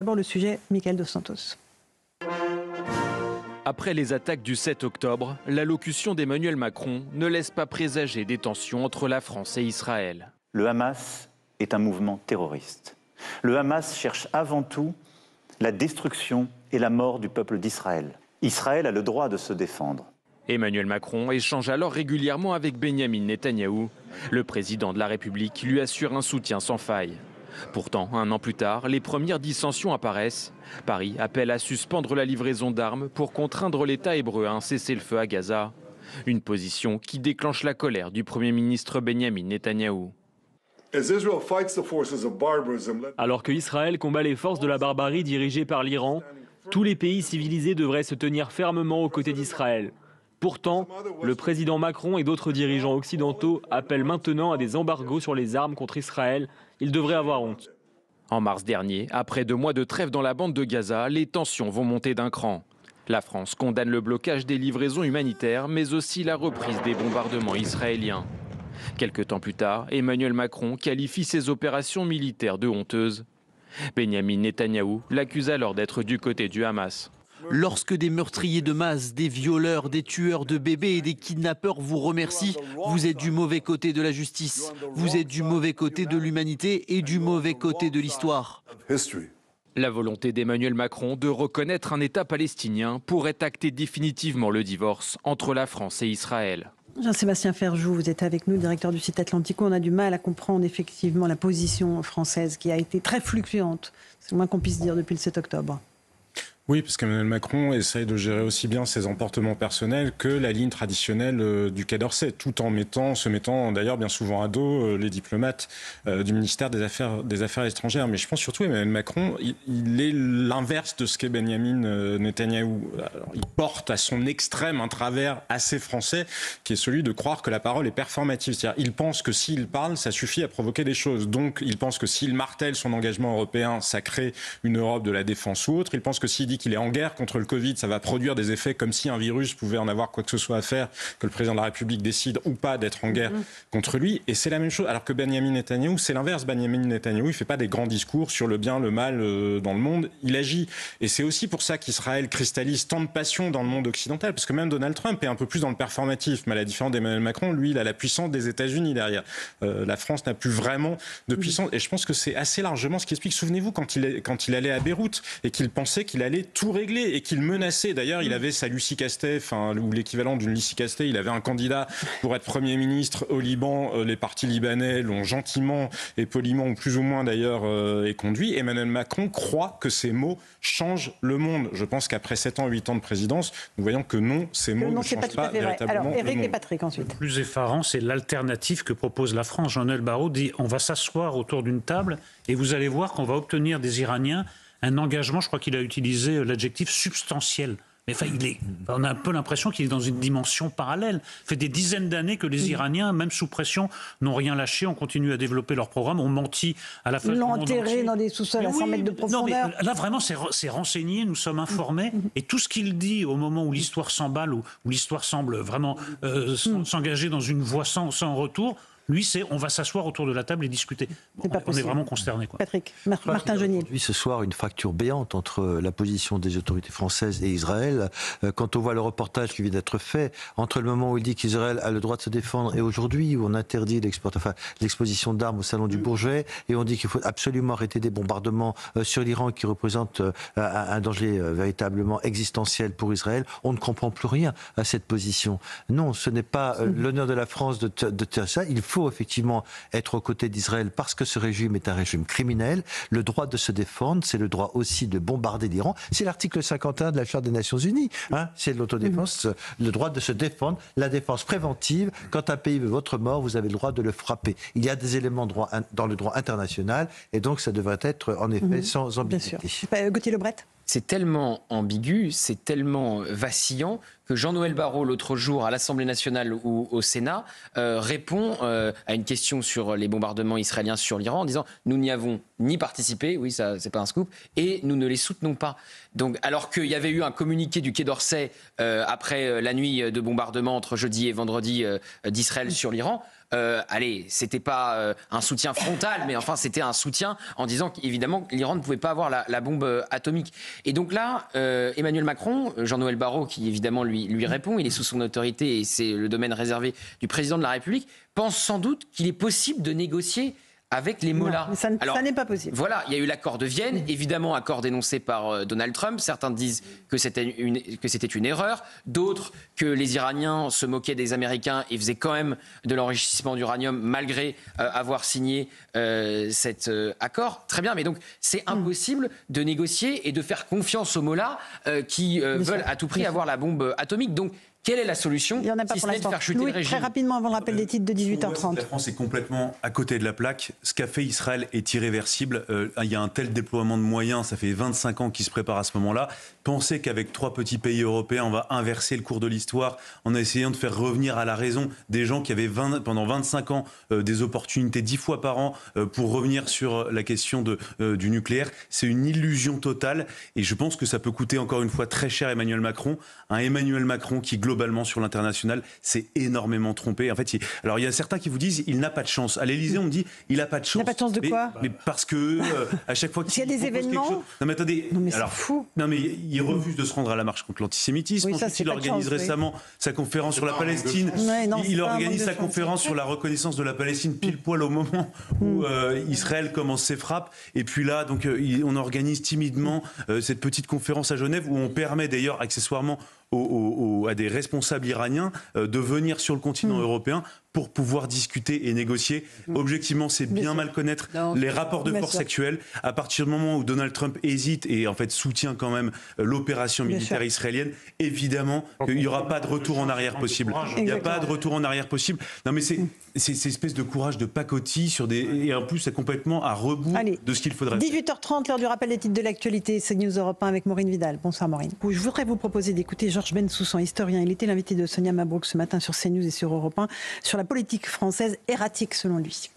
D'abord le sujet, Michael Dos Santos. Après les attaques du 7 octobre, l'allocution d'Emmanuel Macron ne laisse pas présager des tensions entre la France et Israël. Le Hamas est un mouvement terroriste. Le Hamas cherche avant tout la destruction et la mort du peuple d'Israël. Israël a le droit de se défendre. Emmanuel Macron échange alors régulièrement avec Benyamin Netanyahou. Le président de la République lui assure un soutien sans faille. Pourtant, un an plus tard, les premières dissensions apparaissent. Paris appelle à suspendre la livraison d'armes pour contraindre l'État hébreu à un cessez-le-feu à Gaza. Une position qui déclenche la colère du Premier ministre Benyamin Netanyahou. Alors que Israël combat les forces de la barbarie dirigées par l'Iran, tous les pays civilisés devraient se tenir fermement aux côtés d'Israël. Pourtant, le président Macron et d'autres dirigeants occidentaux appellent maintenant à des embargos sur les armes contre Israël. Ils devraient avoir honte. En mars dernier, après 2 mois de trêve dans la bande de Gaza, les tensions vont monter d'un cran. La France condamne le blocage des livraisons humanitaires, mais aussi la reprise des bombardements israéliens. Quelque temps plus tard, Emmanuel Macron qualifie ces opérations militaires de honteuses. Benyamin Netanyahou l'accuse alors d'être du côté du Hamas. Lorsque des meurtriers de masse, des violeurs, des tueurs de bébés et des kidnappeurs vous remercient, vous êtes du mauvais côté de la justice, vous êtes du mauvais côté de l'humanité et du mauvais côté de l'histoire. La volonté d'Emmanuel Macron de reconnaître un État palestinien pourrait acter définitivement le divorce entre la France et Israël. Jean-Sébastien Ferjou, vous êtes avec nous, directeur du site Atlantico. On a du mal à comprendre effectivement la position française qui a été très fluctuante, c'est le moins qu'on puisse dire depuis le 7 octobre. Oui, parce qu'Emmanuel Macron essaye de gérer aussi bien ses emportements personnels que la ligne traditionnelle du Quai d'Orsay, tout en se mettant d'ailleurs bien souvent à dos les diplomates du ministère des Affaires étrangères. Mais je pense surtout Emmanuel Macron, il est l'inverse de ce qu'est Benyamin Netanyahou. Alors, il porte à son extrême un travers assez français, qui est celui de croire que la parole est performative. C'est-à-dire, il pense que s'il parle, ça suffit à provoquer des choses. Donc, il pense que s'il martèle son engagement européen, ça crée une Europe de la défense ou autre. Il pense que s'il dit qu'il est en guerre contre le Covid, ça va produire des effets comme si un virus pouvait en avoir quoi que ce soit à faire, que le président de la République décide ou pas d'être en guerre contre lui. Et c'est la même chose. Alors que Benyamin Netanyahou, c'est l'inverse. Benyamin Netanyahou, il ne fait pas des grands discours sur le bien, le mal dans le monde. Il agit. Et c'est aussi pour ça qu'Israël cristallise tant de passion dans le monde occidental, parce que même Donald Trump est un peu plus dans le performatif. Mais à la différence d'Emmanuel Macron, lui, il a la puissance des États-Unis derrière. La France n'a plus vraiment de puissance. Et je pense que c'est assez largement ce qui explique. Souvenez-vous, quand il allait à Beyrouth et qu'il pensait qu'il allait tout régler et qu'il menaçait. D'ailleurs, il avait sa Lucie Castet, ou l'équivalent d'une Lucie Castet. Il avait un candidat pour être Premier ministre au Liban. Les partis libanais l'ont gentiment et poliment, ou plus ou moins d'ailleurs, conduit. Emmanuel Macron croit que ces mots changent le monde. Je pense qu'après 7 ans, 8 ans de présidence, nous voyons que non, ces mots ne changent pas véritablement. Alors, Éric le monde. et Patrick ensuite. Le plus effarant, c'est l'alternative que propose la France. Jean-Noël Barrot dit on va s'asseoir autour d'une table et vous allez voir qu'on va obtenir des Iraniens un engagement, je crois qu'il a utilisé l'adjectif substantiel. Mais enfin, on a un peu l'impression qu'il est dans une dimension parallèle. Ça fait des dizaines d'années que les Iraniens, même sous pression, n'ont rien lâché, ont continué à développer leur programme, ont menti à la face du monde entier. Ils l'ont enterré dans des sous-sols à 100 mètres de profondeur. Non, mais là, vraiment, c'est renseigné, nous sommes informés. Et tout ce qu'il dit au moment où l'histoire s'emballe, où l'histoire semble vraiment s'engager dans une voie sans retour, lui, c'est on va s'asseoir autour de la table et discuter. Bon, on est vraiment consterné. Patrick, Martin Genier. Aujourd'hui, ce soir, une fracture béante entre la position des autorités françaises et Israël. Quand on voit le reportage qui vient d'être fait, entre le moment où il dit qu'Israël a le droit de se défendre et aujourd'hui où on interdit l'exposition d'armes au Salon du Bourget et on dit qu'il faut absolument arrêter des bombardements sur l'Iran qui représentent un danger véritablement existentiel pour Israël, on ne comprend plus rien à cette position. Non, ce n'est pas l'honneur de la France de faire ça. Il faut effectivement être aux côtés d'Israël parce que ce régime est un régime criminel. Le droit de se défendre, c'est le droit aussi de bombarder l'Iran. C'est l'article 51 de la Charte des Nations Unies. C'est l'autodéfense, le droit de se défendre, la défense préventive. Quand un pays veut votre mort, vous avez le droit de le frapper. Il y a des éléments dans le droit international et donc ça devrait être en effet sans ambiguïté. Bien sûr. Gauthier Lebret. C'est tellement ambigu, c'est tellement vacillant que Jean-Noël Barrot, l'autre jour, à l'Assemblée nationale ou au Sénat, répond à une question sur les bombardements israéliens sur l'Iran en disant « Nous n'y avons ni participé, oui, ça c'est pas un scoop, et nous ne les soutenons pas ». Donc, alors qu'il y avait eu un communiqué du Quai d'Orsay après la nuit de bombardement entre jeudi et vendredi d'Israël sur l'Iran, allez, c'était pas un soutien frontal, mais enfin c'était un soutien en disant qu'évidemment l'Iran ne pouvait pas avoir la bombe atomique. Et donc là, Emmanuel Macron, Jean-Noël Barrot, qui évidemment lui répond, il est sous son autorité et c'est le domaine réservé du président de la République, pense sans doute qu'il est possible de négocier avec les mollahs. Ça n'est pas possible. Voilà, il y a eu l'accord de Vienne, évidemment accord dénoncé par Donald Trump. Certains disent que c'était une erreur, d'autres que les Iraniens se moquaient des Américains et faisaient quand même de l'enrichissement d'uranium malgré avoir signé cet accord. Très bien, mais donc c'est impossible de négocier et de faire confiance aux mollahs qui veulent à tout prix avoir la bombe atomique. Donc quelle est la solution? Il n'y en a pas si pour ce n'est de l'instant. faire chuter le régime. Très rapidement avant le rappel des titres de 18h30. La France est complètement à côté de la plaque. Ce qu'a fait Israël est irréversible. Il y a un tel déploiement de moyens, ça fait 25 ans qu'ils se préparent à ce moment-là. Penser qu'avec 3 petits pays européens, on va inverser le cours de l'histoire en essayant de faire revenir à la raison des gens qui avaient pendant 25 ans des opportunités 10 fois par an pour revenir sur la question du nucléaire, c'est une illusion totale. Et je pense que ça peut coûter encore une fois très cher à Emmanuel Macron. Un Emmanuel Macron qui, globalement, sur l'international, s'est énormément trompé. En fait, alors il y a certains qui vous disent il n'a pas de chance. À l'Élysée, on me dit il n'a pas de chance. Il n'a pas de chance de quoi? Mais parce que à chaque fois qu'il y a des événements. Non mais attendez. Non mais c'est fou. Non mais il refuse de se rendre à la marche contre l'antisémitisme. Oui, Ensuite, il organise récemment sa conférence sur la Palestine. Il organise sa conférence sur la reconnaissance de la Palestine pile poil au moment où Israël commence ses frappes. Et puis là, donc on organise timidement cette petite conférence à Genève où on permet d'ailleurs accessoirement à des responsables iraniens de venir sur le continent européen pour pouvoir discuter et négocier. Objectivement, c'est bien mal connaître les rapports de force actuels. À partir du moment où Donald Trump hésite et en fait soutient quand même l'opération militaire israélienne, évidemment qu'il n'y aura pas de retour en arrière possible. Il n'y a pas de retour en arrière possible. Non mais c'est cette espèce de courage de pacotille sur et en plus c'est complètement à rebours de ce qu'il faudrait. 18h30, l'heure du rappel des titres de l'actualité, c'est News Europe 1 avec Maureen Vidal. Bonsoir Maureen. Je voudrais vous proposer d'écouter Georges Bensoussan, historien. Il était l'invité de Sonia Mabrouk ce matin sur CNews et sur Europe 1 sur la politique française erratique selon lui.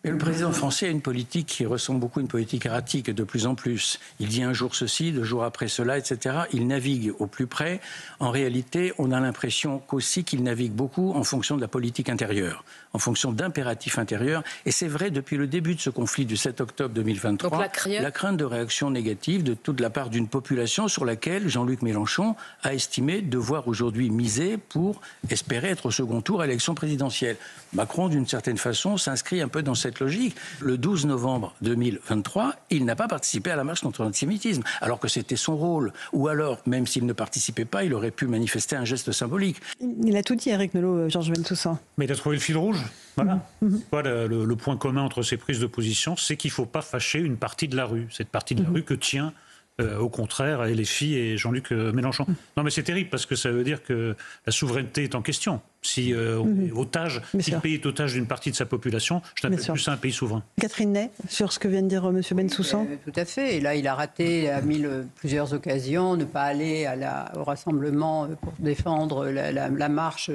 Mais le président français a une politique qui ressemble beaucoup à une politique erratique de plus en plus. Il dit un jour ceci, 2 jours après cela, etc. Il navigue au plus près. En réalité, on a l'impression qu'aussi qu'il navigue beaucoup en fonction de la politique intérieure, en fonction d'impératifs intérieurs. Et c'est vrai depuis le début de ce conflit du 7 octobre 2023, donc la crainte de réactions négatives de toute la part d'une population sur laquelle Jean-Luc Mélenchon a estimé devoir aujourd'hui miser pour espérer être au second tour à l'élection présidentielle. Macron, d'une certaine façon, s'inscrit un peu dans cette logique. Le 12 novembre 2023, il n'a pas participé à la marche contre l'antisémitisme, alors que c'était son rôle. Ou alors, même s'il ne participait pas, il aurait pu manifester un geste symbolique. Il a tout dit, Eric Nolot, Georges Bensoussan. Mais il a trouvé le fil rouge. Voilà. Le point commun entre ces prises de position, c'est qu'il ne faut pas fâcher une partie de la rue. Cette partie de la rue que tient, au contraire, les filles et Jean-Luc Mélenchon. Non, mais c'est terrible parce que ça veut dire que la souveraineté est en question. Si on est otage, si le pays est otage d'une partie de sa population, je n'appelle plus ça un pays souverain. Catherine Ney, sur ce que vient de dire M. Bensoussan. Tout à fait. Et là, il a raté, il a mis plusieurs occasions, ne pas aller au rassemblement pour défendre la marche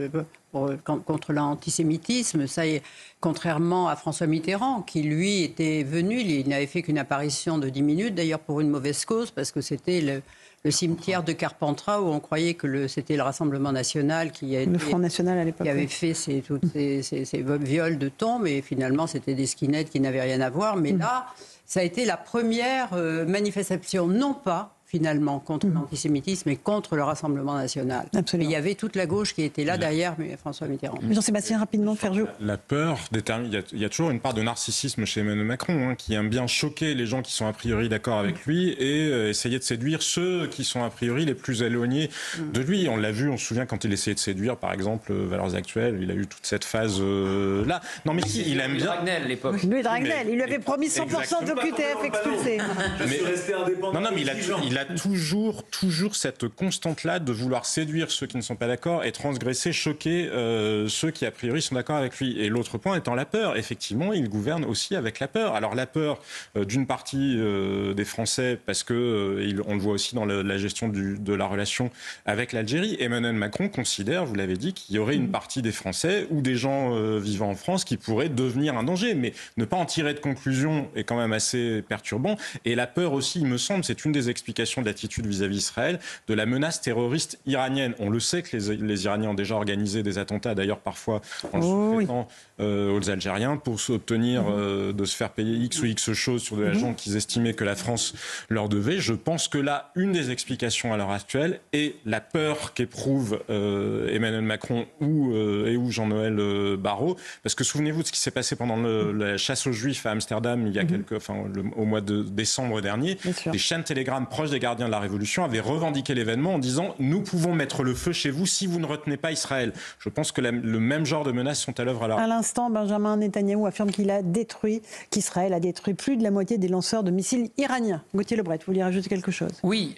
contre l'antisémitisme. Ça est, contrairement à François Mitterrand, qui lui était venu, il n'avait fait qu'une apparition de 10 minutes, d'ailleurs pour une mauvaise cause, parce que c'était le cimetière de Carpentras où on croyait que c'était le Rassemblement national le Front National à l'époque, qui avait fait tous ces viols de tombes, et finalement c'était des skinheads qui n'avaient rien à voir. Mais là, ça a été la première manifestation, non pas finalement contre l'antisémitisme et contre le Rassemblement national. Absolument. Et il y avait toute la gauche qui était là derrière François Mitterrand. Jean-Sébastien, rapidement, Ferjou. La peur détermine. Il y a toujours une part de narcissisme chez Emmanuel Macron, qui aime bien choquer les gens qui sont a priori d'accord avec lui et essayer de séduire ceux qui sont a priori les plus éloignés de lui. On l'a vu, on se souvient quand il essayait de séduire, par exemple, Valeurs Actuelles, il a eu toute cette phase là. Non, mais il aime bien. Dragnel, l'époque. Louis Dragnel, il lui avait promis 100% d'OQTF expulsé. Je suis resté indépendant. Non, mais il a toujours cette constante-là de vouloir séduire ceux qui ne sont pas d'accord et transgresser, choquer ceux qui a priori sont d'accord avec lui. Et l'autre point étant la peur. Effectivement, il gouverne aussi avec la peur. Alors la peur d'une partie des Français, parce que on le voit aussi dans la gestion de la relation avec l'Algérie. Emmanuel Macron considère, vous l'avez dit, qu'il y aurait une partie des Français ou des gens vivant en France qui pourraient devenir un danger. Mais ne pas en tirer de conclusion est quand même assez perturbant. Et la peur aussi, il me semble, c'est une des explications explication de l'attitude vis-à-vis d'Israël, de la menace terroriste iranienne. On le sait que les Iraniens ont déjà organisé des attentats, d'ailleurs parfois en le sous-traitant aux Algériens pour s'obtenir de se faire payer X ou X choses sur de l'argent qu'ils estimaient que la France leur devait. Je pense que là, une des explications à l'heure actuelle est la peur qu'éprouve Emmanuel Macron ou Jean-Noël Barrot. Parce que souvenez-vous de ce qui s'est passé pendant la chasse aux Juifs à Amsterdam il y a au mois de décembre dernier. Des chaînes Telegram proches des gardiens de la Révolution avaient revendiqué l'événement en disant « Nous pouvons mettre le feu chez vous si vous ne retenez pas Israël ». Je pense que le même genre de menaces sont à l'œuvre à l'heure. À l'instant, Benjamin Netanyahou affirme qu'Israël a détruit plus de la moitié des lanceurs de missiles iraniens. Gauthier Lebret, vous voulez rajouter quelque chose? Oui,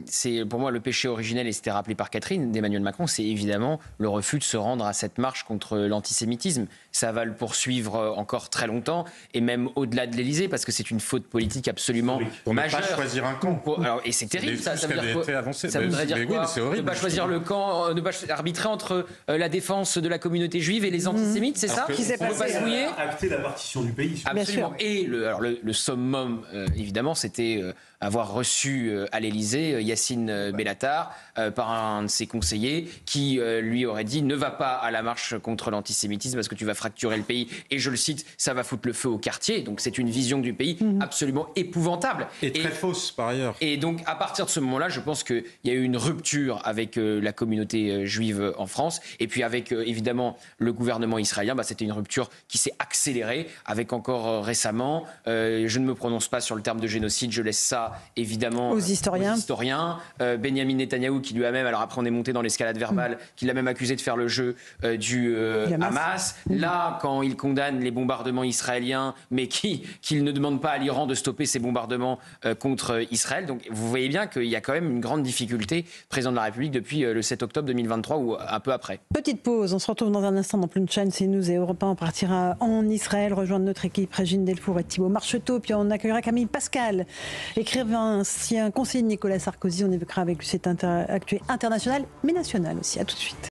c'est pour moi le péché originel, et c'était rappelé par Catherine, d'Emmanuel Macron, c'est évidemment le refus de se rendre à cette marche contre l'antisémitisme. Ça va le poursuivre encore très longtemps, et même au-delà de l'Élysée, parce que c'est une faute politique absolument majeure. Ne pas choisir un camp. Et c'est terrible, ça veut dire quoi? Ça voudrait dire quoi? Ne pas choisir le camp, ne pas arbitrer entre la défense de la communauté juive et les antisémites, c'est ça? Qui s'est passé? Acter la partition du pays. Absolument. Et le summum, évidemment, c'était avoir reçu à l'Élysée Yassine Bellatar par un de ses conseillers qui lui aurait dit « Ne va pas à la marche contre l'antisémitisme parce que tu vas fracturer le pays. » Et je le cite, ça va foutre le feu au quartier. Donc c'est une vision du pays absolument épouvantable. Et très fausse par ailleurs. Et donc à partir de ce moment-là, je pense qu'il y a eu une rupture avec la communauté juive en France. Et puis avec évidemment le gouvernement israélien, c'était une rupture qui s'est accélérée avec encore récemment, je ne me prononce pas sur le terme de génocide, je laisse ça évidemment aux historiens. Benjamin Netanyahou qui lui a même, alors après on est monté dans l'escalade verbale, qui l'a même accusé de faire le jeu du Hamas. Là, quand il condamne les bombardements israéliens, mais qu'il ne demande pas à l'Iran de stopper ses bombardements contre Israël. Donc vous voyez bien qu'il y a quand même une grande difficulté, président de la République, depuis le 7 octobre 2023 ou un peu après. Petite pause, on se retrouve dans un instant dans Pleine Chaîne, CNews et Europe 1. On partira en Israël, rejoindre notre équipe, Régine Delfour et Thibaut Marcheteau. Puis on accueillera Camille Pascal, écrivain, ancien conseiller de Nicolas Sarkozy. On évoquera avec lui cette actualité internationale, mais nationale aussi. À tout de suite.